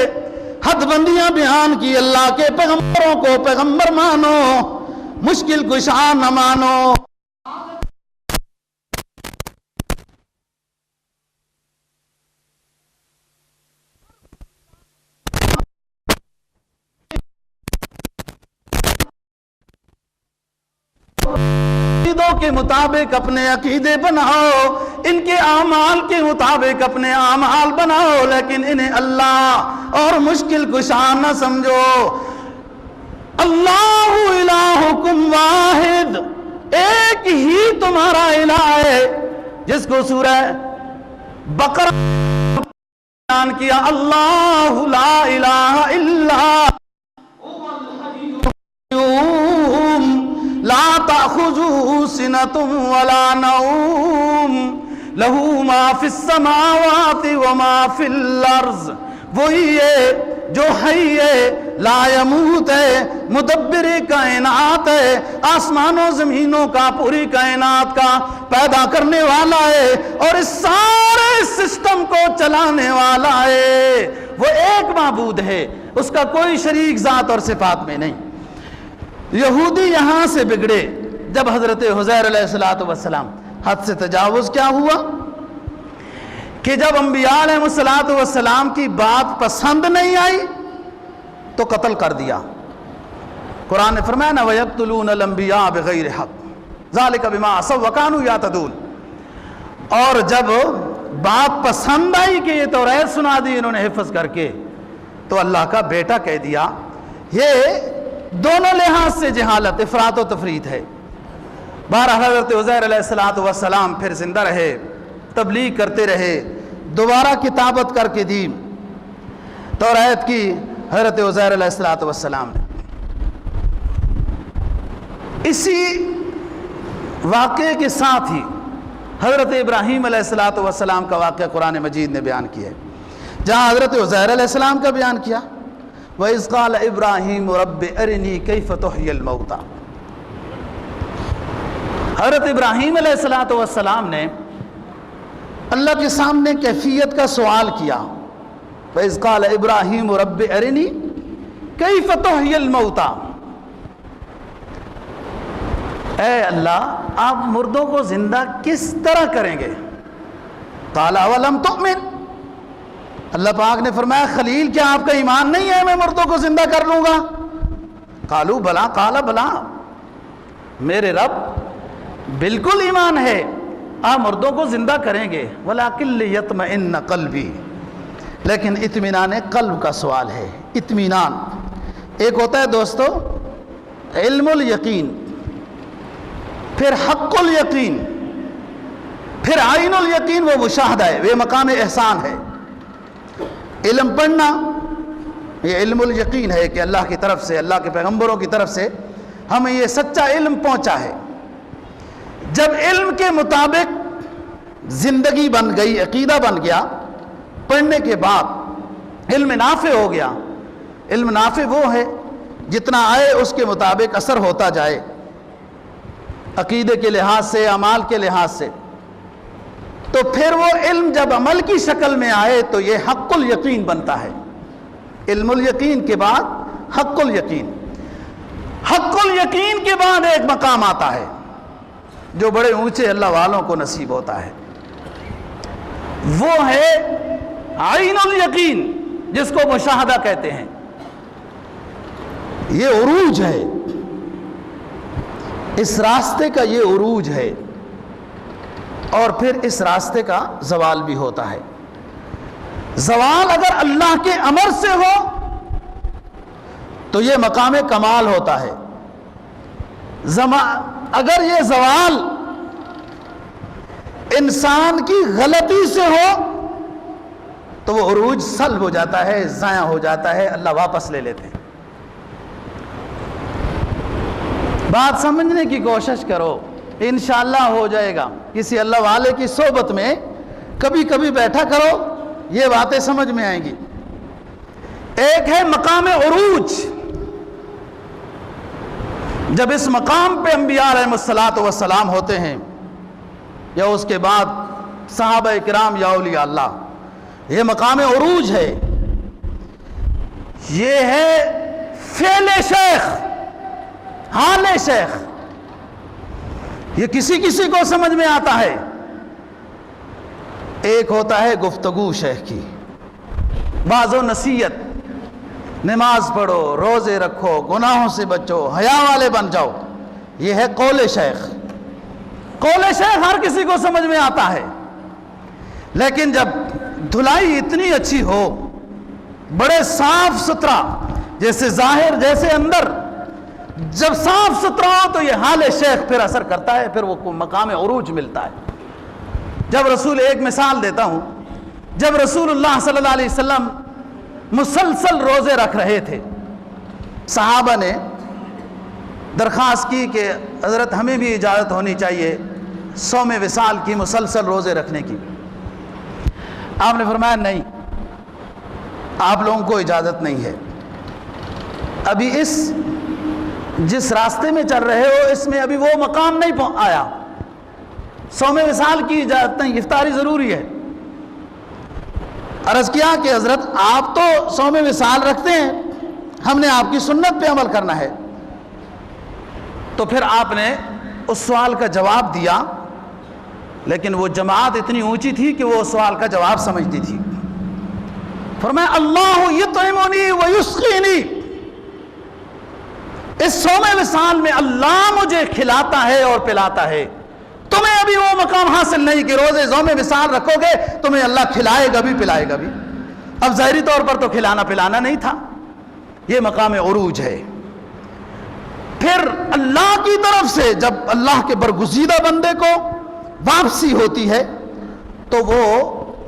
حد بندیاں بیان کی، اللہ کے پیغمبروں کو پیغمبر مانو، مشکل کشا نہ مانو۔ عقیدوں کے مطابق اپنے عقیدے بناؤ، ان کے اعمال کے مطابق اپنے اعمال بناؤ، لیکن انہیں اللہ اور مشکل کشا نہ سمجھو۔ اللہ الہکم واحد، ایک ہی تمہارا الہ ہے، جس کو سورہ بقرہ بیان کیا، اللہ لا الہ الا لا تأخذه سنة ولا نوم له ما في السماوات وما في الارض، وہی ہے جو حی ہے، لا یموت ہے، مدبر کائنات ہے، آسمانوں زمینوں کا، پوری کائنات کا پیدا کرنے والا ہے، اور اس سارے سسٹم کو چلانے والا ہے۔ وہ ایک معبود ہے، اس کا کوئی شریک ذات اور صفات میں نہیں۔ یہودی یہاں سے بگڑے جب حضرت عزیر علیہ السلام، حد سے تجاوز کیا ہوا کہ جب انبیاء علیہ السلام کی بات پسند نہیں آئی تو قتل کر دیا۔ قرآن نے فرمایا نا وَيَقْتُلُونَ الْأَنْبِيَاءَ بِغَيْرِ حَقٍّ ذَلِكَ بِمَا عَصَوْا وَكَانُوا يَعْتَدُونَ، اور جب بات پسند آئی کہ یہ توریت سنا دی انہوں نے حفظ کر کے، تو اللہ کا بیٹا کہہ دیا۔ یہ دونوں لحاظ سے جہالت، افراط و تفریط ہے۔ بہرحال حضرت عزیر علیہ السلام پھر زندہ رہے، تبلیغ کرتے رہے، دوبارہ کتابت کر کے دی توریت کی حضرت عزیر علیہ السلام نے۔ اسی واقعے کے ساتھ ہی حضرت ابراہیم علیہ السلام کا واقعہ قرآن مجید نے بیان کیا ہے، جہاں حضرت عزیر علیہ السلام کا بیان کیا وَإِذْ قَالَ إِبْرَاهِيمُ رَبِّ أَرِنِي كَيْفَ تُحْيِي الْمَوْتَى۔ حضرت ابراہیم علیہ السلام نے اللہ کے سامنے کیفیت کا سوال کیا، وَإِذْ قَالَ إِبْرَاهِيمُ رَبِّ أَرِنِي كَيْفَ تُحْيِي الْمَوْتَى، اے اللہ آپ مردوں کو زندہ کس طرح کریں گے؟ قَالَ أَوَلَمْ تُؤْمِنْ، اللہ پاک نے فرمایا خلیل کیا آپ کا ایمان نہیں ہے میں مردوں کو زندہ کر لوں گا؟ قالوا بلا، قال بلا، میرے رب بالکل ایمان ہے، آپ مردوں کو زندہ کریں گے، وَلَكِنْ لِيَطْمَئِنَّ قَلْبِي، لیکن اطمینان قلب کا سوال ہے۔ اطمینان ایک ہوتا ہے دوستو علم الیقین، پھر حق الیقین، پھر عین الیقین، وہ مشاہدہ ہے، وہ مقام احسان ہے۔ علم پڑھنا یہ علم الیقین ہے کہ اللہ کی طرف سے، اللہ کے پیغمبروں کی طرف سے ہمیں یہ سچا علم پہنچا ہے۔ جب علم کے مطابق زندگی بن گئی، عقیدہ بن گیا، پڑھنے کے بعد علم نافع ہو گیا۔ علم نافع وہ ہے جتنا آئے اس کے مطابق اثر ہوتا جائے، عقیدے کے لحاظ سے، اعمال کے لحاظ سے، تو پھر وہ علم جب عمل کی شکل میں آئے تو یہ حق الیقین بنتا ہے۔ علم الیقین کے بعد حق الیقین، حق الیقین کے بعد ایک مقام آتا ہے جو بڑے اونچے اللہ والوں کو نصیب ہوتا ہے، وہ ہے عین الیقین، جس کو مشاہدہ کہتے ہیں۔ یہ عروج ہے، اس راستے کا یہ عروج ہے، اور پھر اس راستے کا زوال بھی ہوتا ہے۔ زوال اگر اللہ کے امر سے ہو تو یہ مقام کمال ہوتا ہے، اگر یہ زوال انسان کی غلطی سے ہو تو وہ عروج سلب ہو جاتا ہے، ضائع ہو جاتا ہے، اللہ واپس لے لیتے ہیں۔ بات سمجھنے کی کوشش کرو، انشاءاللہ ہو جائے گا۔ کسی اللہ والے کی صحبت میں کبھی کبھی بیٹھا کرو، یہ باتیں سمجھ میں آئیں گی۔ ایک ہے مقام عروج، جب اس مقام پہ انبیاء علیہ الصلوۃ ہوتے ہیں، یا اس کے بعد صحابہ کرام یا اولیاء اللہ، یہ مقام عروج ہے، یہ ہے فعل شیخ، حال شیخ۔ یہ کسی کسی کو سمجھ میں آتا ہے۔ ایک ہوتا ہے گفتگو شیخ کی، واعظ و نصیحت، نماز پڑھو، روزے رکھو، گناہوں سے بچو، حیا والے بن جاؤ، یہ ہے قول شیخ۔ قول شیخ ہر کسی کو سمجھ میں آتا ہے، لیکن جب دھلائی اتنی اچھی ہو، بڑے صاف ستھرا، جیسے ظاہر جیسے اندر، جب صاف ستھرا ہو تو یہ حال شیخ پھر اثر کرتا ہے، پھر وہ مقام عروج ملتا ہے۔ جب رسول، ایک مثال دیتا ہوں، جب رسول اللہ صلی اللہ علیہ وسلم مسلسل روزے رکھ رہے تھے، صحابہ نے درخواست کی کہ حضرت ہمیں بھی اجازت ہونی چاہیے صوم وصال کی، مسلسل روزے رکھنے کی۔ آپ نے فرمایا نہیں، آپ لوگوں کو اجازت نہیں ہے، ابھی جس راستے میں چل رہے ہو اس میں ابھی وہ مقام نہیں آیا، صوم وصال کی اجازت نہیں، افطاری ضروری ہے۔ عرض کیا کہ حضرت آپ تو صوم وصال رکھتے ہیں، ہم نے آپ کی سنت پہ عمل کرنا ہے۔ تو پھر آپ نے اس سوال کا جواب دیا، لیکن وہ جماعت اتنی اونچی تھی کہ وہ سوال کا جواب سمجھتی تھی۔ فرمایا اللہ یطعمنی ویسقینی، اس صوم وصال میں اللہ مجھے کھلاتا ہے اور پلاتا ہے، تمہیں ابھی وہ مقام حاصل نہیں کہ روزے صوم وصال رکھو گے تمہیں اللہ کھلائے گا بھی پلائے گا بھی۔ اب ظاہری طور پر تو کھلانا پلانا نہیں تھا، یہ مقام عروج ہے۔ پھر اللہ کی طرف سے جب اللہ کے برگزیدہ بندے کو واپسی ہوتی ہے تو وہ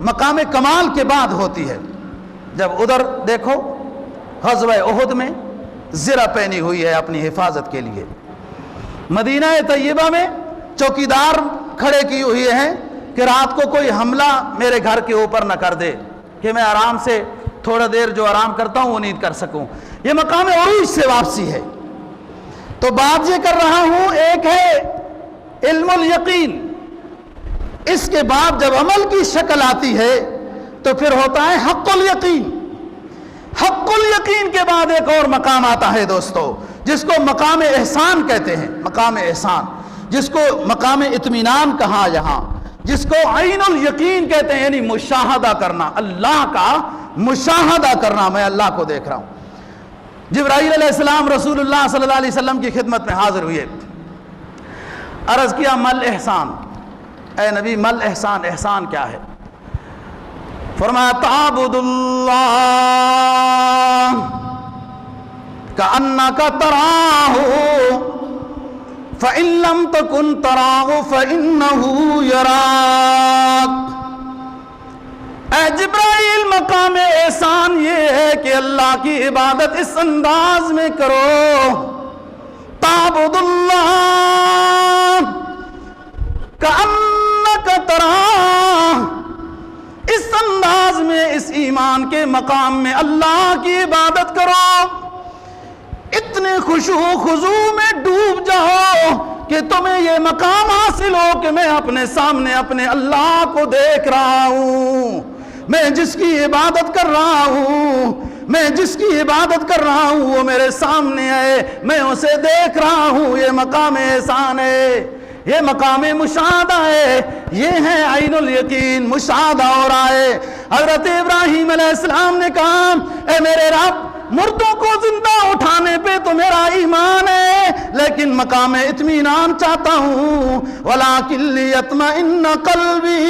مقام کمال کے بعد ہوتی ہے۔ جب ادھر دیکھو غزوہ احد میں زرہ پہنی ہوئی ہے اپنی حفاظت کے لیے، مدینہ طیبہ میں چوکیدار کھڑے کیے ہوئے ہیں کہ رات کو کوئی حملہ میرے گھر کے اوپر نہ کر دے، کہ میں آرام سے تھوڑا دیر جو آرام کرتا ہوں وہ نیند کر سکوں۔ یہ مقام عروج سے واپسی ہے۔ تو بات یہ کر رہا ہوں، ایک ہے علم الیقین، اس کے بعد جب عمل کی شکل آتی ہے تو پھر ہوتا ہے حق الیقین۔ حق الیقین کے بعد ایک اور مقام آتا ہے دوستو، جس کو مقام احسان کہتے ہیں، مقام احسان، جس کو مقام اطمینان کہا یہاں، جس کو عین الیقین کہتے ہیں، یعنی مشاہدہ کرنا، اللہ کا مشاہدہ کرنا، میں اللہ کو دیکھ رہا ہوں۔ جبرائیل علیہ السلام رسول اللہ صلی اللہ علیہ وسلم کی خدمت میں حاضر ہوئے، عرض کیا مل احسان، اے نبی مل احسان، احسان کیا ہے؟ فرمایا تعبد اللہ کأنک تراہ فإن لم تکن تراہ فإنہ یراک۔ اے جبرائیل مقام احسان یہ ہے کہ اللہ کی عبادت اس انداز میں کرو، تعبد اللہ کأنک تراہ، اس انداز میں، اس ایمان کے مقام میں اللہ کی عبادت کرو، اتنے خشوع و خضوع میں ڈوب جاؤ کہ تمہیں یہ مقام حاصل ہو کہ میں اپنے سامنے اپنے اللہ کو دیکھ رہا ہوں، میں جس کی عبادت کر رہا ہوں، میں جس کی عبادت کر رہا ہوں وہ میرے سامنے ہے، میں اسے دیکھ رہا ہوں۔ یہ مقام احسان ہے، یہ مقام مشاہدہ ہے، یہ ہے عین الیقین، مشاہدہ ہو رہا ہے۔ حضرت ابراہیم علیہ السلام نے کہا اے میرے رب، مردوں کو زندہ اٹھانے پہ تو میرا ایمان ہے، لیکن مقام اطمینان چاہتا ہوں، وَلَٰكِن لِّيَطْمَئِنَّ قَلْبِي،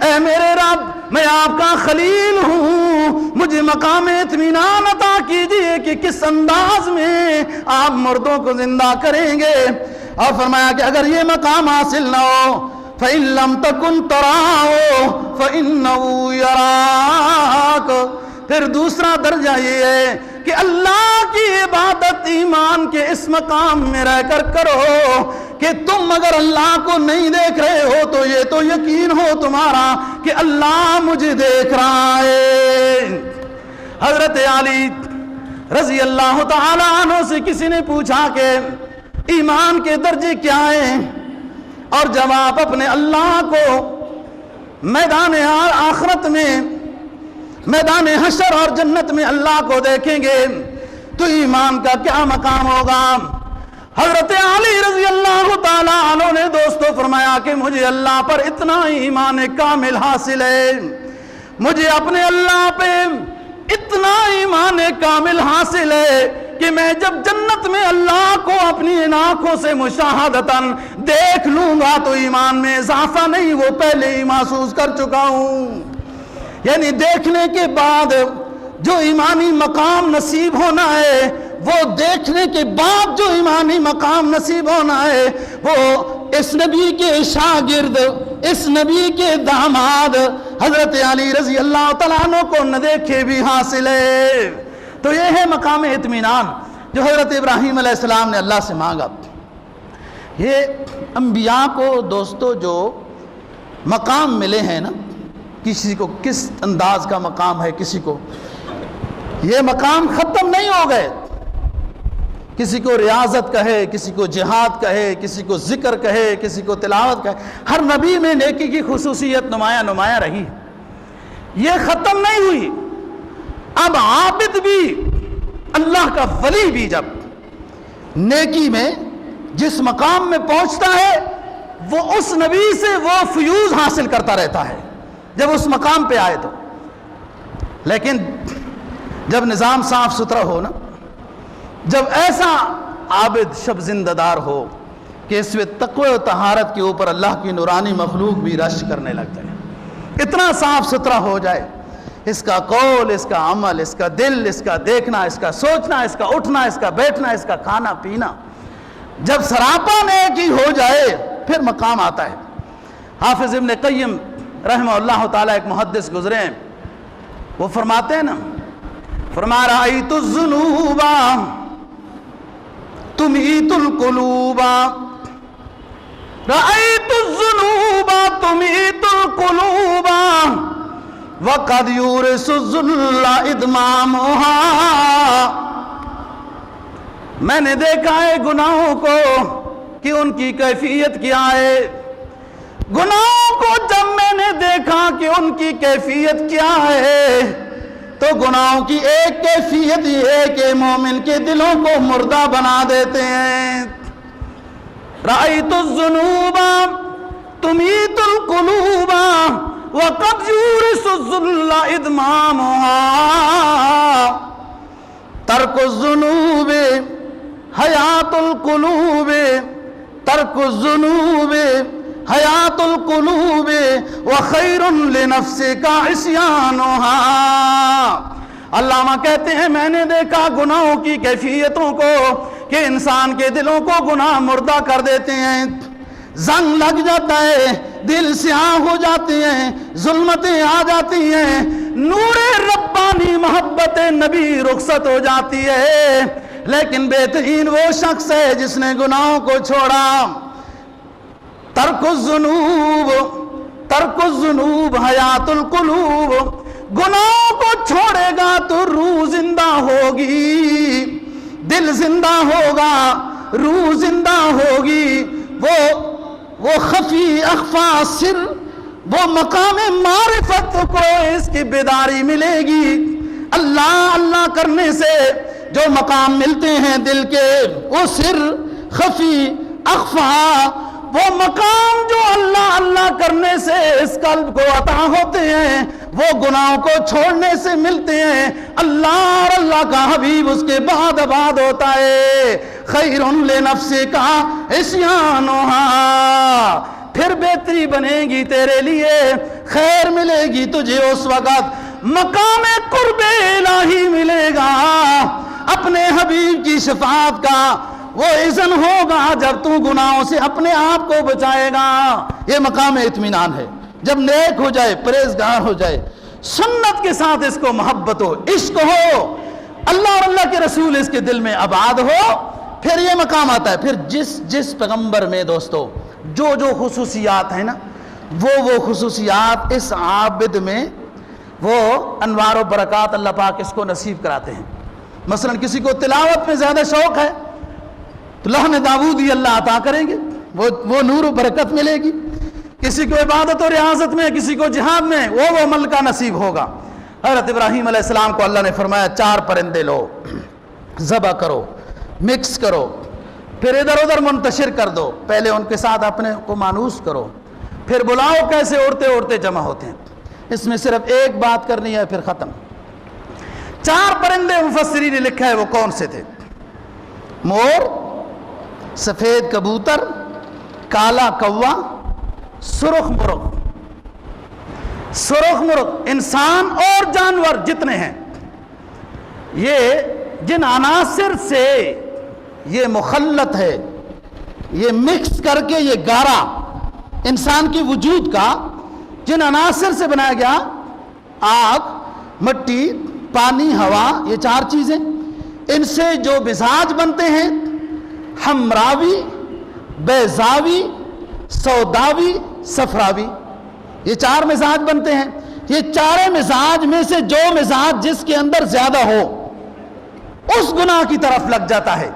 اے میرے رب میں آپ کا خلیل ہوں، مجھے مقام اطمینان عطا کیجئے کہ کہ کس انداز میں آپ مردوں کو زندہ کریں گے، اور فرمایا کہ اگر یہ مقام حاصل نہ ہو فَإِن لَمْ تَكُنْ تَرَاهُ فَإِنَّهُ يَرَاكَ، پھر دوسرا درجہ یہ ہے کہ اللہ کی عبادت ایمان کے اس مقام میں رہ کر کرو کہ تم اگر اللہ کو نہیں دیکھ رہے ہو تو یہ تو یقین ہو تمہارا کہ اللہ مجھے دیکھ رہا ہے۔ حضرت علی رضی اللہ تعالی عنہ سے کسی نے پوچھا کہ ایمان کے درجے کیا ہیں، اور جب آپ اپنے اللہ کو میدان آخرت میں، میدان حشر اور جنت میں اللہ کو دیکھیں گے تو ایمان کا کیا مقام ہوگا؟ حضرت علی رضی اللہ تعالی عنہ نے دوستو فرمایا کہ مجھے اللہ پر اتنا ایمان کامل حاصل ہے، مجھے اپنے اللہ پہ اتنا ایمان کامل حاصل ہے کہ میں جب جنت میں اللہ کو اپنی آنکھوں سے مشاہدتاً دیکھ لوں گا تو ایمان میں اضافہ نہیں، وہ پہلے ہی محسوس کر چکا ہوں۔ یعنی دیکھنے کے بعد جو ایمانی مقام نصیب ہونا ہے، وہ دیکھنے کے بعد جو ایمانی مقام نصیب ہونا ہے وہ اس نبی کے شاگرد، اس نبی کے داماد حضرت علی رضی اللہ تعالیٰ عنہ کو نہ دیکھے بھی حاصل ہے۔ تو یہ ہے مقام اطمینان جو حضرت ابراہیم علیہ السلام نے اللہ سے مانگا۔ یہ انبیاء کو دوستو جو مقام ملے ہیں نا، کسی کو کس انداز کا مقام ہے، کسی کو یہ مقام ختم نہیں ہو گئے، کسی کو ریاضت کہے، کسی کو جہاد کہے، کسی کو ذکر کہے، کسی کو تلاوت کہے، ہر نبی میں نیکی کی خصوصیت نمایاں رہی، یہ ختم نہیں ہوئی۔ اب عابد بھی، اللہ کا ولی بھی جب نیکی میں جس مقام میں پہنچتا ہے وہ اس نبی سے وہ فیوز حاصل کرتا رہتا ہے جب اس مقام پہ آئے تو۔ لیکن جب نظام صاف ستھرا ہو نا، جب ایسا عابد شب زندہ دار ہو کہ اس میں تقوی و طہارت کے اوپر اللہ کی نورانی مخلوق بھی رش کرنے لگ جائے، اتنا صاف ستھرا ہو جائے، اس کا قول، اس کا عمل، اس کا دل، اس کا دیکھنا، اس کا سوچنا، اس کا اٹھنا، اس کا بیٹھنا، اس کا کھانا پینا، جب سراپا نیکی ہو جائے پھر مقام آتا ہے۔ حافظ ابن قیم رحمہ اللہ تعالیٰ ایک محدث گزرے ہیں، وہ فرماتے ہیں نا، فرما رأیت الذنوب تمیت القلوب، رأیت الذنوب تمیت القلوب وقد یورث الذل ادمامها، میں نے دیکھا ہے گناہوں کو کہ ان کی کیفیت کیا ہے، گناہوں کو جب میں نے دیکھا کہ ان کی کیفیت کیا ہے تو گناہوں کی ایک کیفیت یہ ہے کہ مومن کے دلوں کو مردہ بنا دیتے ہیں۔ رأیت الذنوب تمیت القلوب وقد یورث الذل ادمامها، ترک الذنوب حیات القلوب، ترک الذنوب حیات القلوب وخیر لنفسک عصیانها۔ علامہ کہتے ہیں میں نے دیکھا گناہوں کی کیفیتوں کو کہ انسان کے دلوں کو گناہ مردہ کر دیتے ہیں، زنگ لگ جاتا ہے، دل سیاہ ہو جاتے ہیں، ظلمتیں آ جاتی ہیں، نور ربانی محبت نبی رخصت ہو جاتی ہے۔ لیکن بہترین وہ شخص ہے جس نے گناہوں کو چھوڑا۔ ترک الذنوب، ترک الذنوب حیات القلوب، گناہوں کو چھوڑے گا تو روح زندہ ہوگی، دل زندہ ہوگا، روح زندہ ہوگی، وہ خفی اخفا سر، وہ مقام معرفت کو اس کی بیداری ملے گی۔ اللہ اللہ کرنے سے جو مقام ملتے ہیں دل کے، وہ سر، خفی، اخفا، وہ مقام جو اللہ اللہ کرنے سے اس قلب کو عطا ہوتے ہیں، وہ گناہوں کو چھوڑنے سے ملتے ہیں۔ اللہ اور اللہ کا حبیب اس کے بعد آباد ہوتا ہے۔ خیر لنفسک عصیانها، پھر بہتری بنے گی تیرے لیے، خیر ملے گی تجھے اس وقت، مقام قرب الہی ملے گا۔ اپنے حبیب کی شفاعت کا وہ اذن ہوگا جب تو گناہوں سے اپنے آپ کو بچائے گا۔ یہ مقام اطمینان ہے، جب نیک ہو جائے، پرہیزگار ہو جائے، سنت کے ساتھ اس کو محبت ہو، عشق ہو، اللہ اور اللہ کے رسول اس کے دل میں آباد ہو، پھر یہ مقام آتا ہے۔ پھر جس پیغمبر میں دوستو جو خصوصیات ہیں نا، وہ خصوصیات اس عابد میں وہ انوار و برکات اللہ پاک اس کو نصیب کراتے ہیں۔ مثلا کسی کو تلاوت میں زیادہ شوق ہے تو لحن داودی اللہ عطا کریں گے، وہ نور و برکت ملے گی۔ کسی کو عبادت و ریاضت میں، کسی کو جہاد میں وہ عمل کا نصیب ہوگا۔ حضرت ابراہیم علیہ السلام کو اللہ نے فرمایا 4 پرندے لو، ذبح کرو، مکس کرو، پھر ادھر ادھر منتشر کر دو، پہلے ان کے ساتھ اپنے کو مانوس کرو، پھر بلاؤ کیسے اڑتے اڑتے جمع ہوتے ہیں۔ اس میں صرف ایک بات کرنی ہے پھر ختم۔ 4 پرندے مفسرین نے لکھا ہے وہ کون سے تھے؟ مور، سفید کبوتر، کالا کوا، سرخ مرغ۔ سرخ مرغ انسان اور جانور جتنے ہیں، یہ جن عناصر سے یہ مخلط ہے، یہ مکس کر کے یہ گارا انسان کے وجود کا جن عناصر سے بنایا گیا، آگ، مٹی، پانی، ہوا، یہ 4 چیزیں، ان سے جو مزاج بنتے ہیں، حمراوی، بیضاوی، سوداوی، صفراوی، یہ 4 مزاج بنتے ہیں۔ یہ 4 مزاج میں سے جو مزاج جس کے اندر زیادہ ہو اس گناہ کی طرف لگ جاتا ہے۔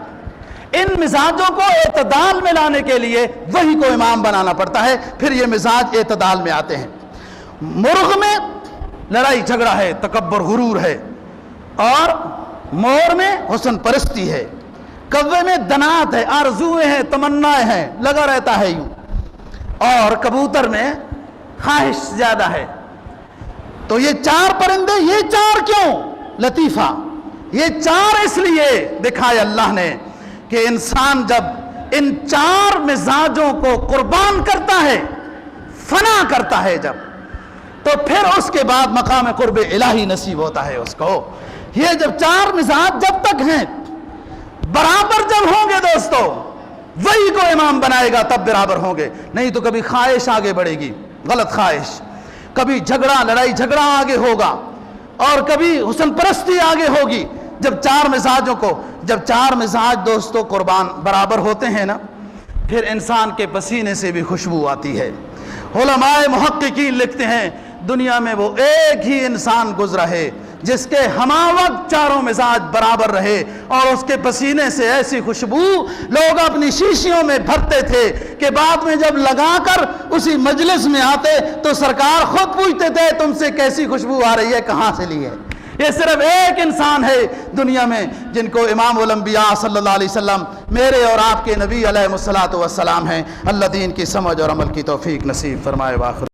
ان مزاجوں کو اعتدال میں لانے کے لیے وہی کو امام بنانا پڑتا ہے، پھر یہ مزاج اعتدال میں آتے ہیں۔ مرغ میں لڑائی جھگڑا ہے، تکبر غرور ہے، اور مور میں حسن پرستی ہے، کوے میں دنات ہے، آرزویں ہیں، تمنائیں ہیں، لگا رہتا ہے یوں، اور کبوتر میں خواہش زیادہ ہے۔ تو یہ 4 پرندے، یہ 4 کیوں لطیفہ؟ یہ 4 اس لیے دکھائے اللہ نے کہ انسان جب ان 4 مزاجوں کو قربان کرتا ہے، فنا کرتا ہے جب، تو پھر اس کے بعد مقام قرب الہی نصیب ہوتا ہے اس کو۔ یہ جب 4 مزاج جب تک ہیں، برابر جب ہوں گے دوستو، وہی کو امام بنائے گا تب برابر ہوں گے، نہیں تو کبھی خواہش آگے بڑھے گی، غلط خواہش، کبھی جھگڑا، لڑائی جھگڑا آگے ہوگا، اور کبھی حسن پرستی آگے ہوگی۔ جب 4 مزاجوں کو، جب 4 مزاج دوستو قربان برابر ہوتے ہیں نا، پھر انسان کے پسینے سے بھی خوشبو آتی ہے۔ علماء محققین لکھتے ہیں دنیا میں وہ ایک ہی انسان گزرا ہے جس کے ہمہ وقت 4 مزاج برابر رہے، اور اس کے پسینے سے ایسی خوشبو لوگ اپنی شیشیوں میں بھرتے تھے کہ بعد میں جب لگا کر اسی مجلس میں آتے تو سرکار خود پوچھتے تھے تم سے کیسی خوشبو آ رہی ہے، کہاں سے لی ہے۔ یہ صرف ایک انسان ہے دنیا میں جن کو امام الانبیاء صلی اللہ علیہ وسلم، میرے اور آپ کے نبی علیہ الصلوۃ والسلام ہیں۔ اللہ دین کی سمجھ اور عمل کی توفیق نصیب فرمائے۔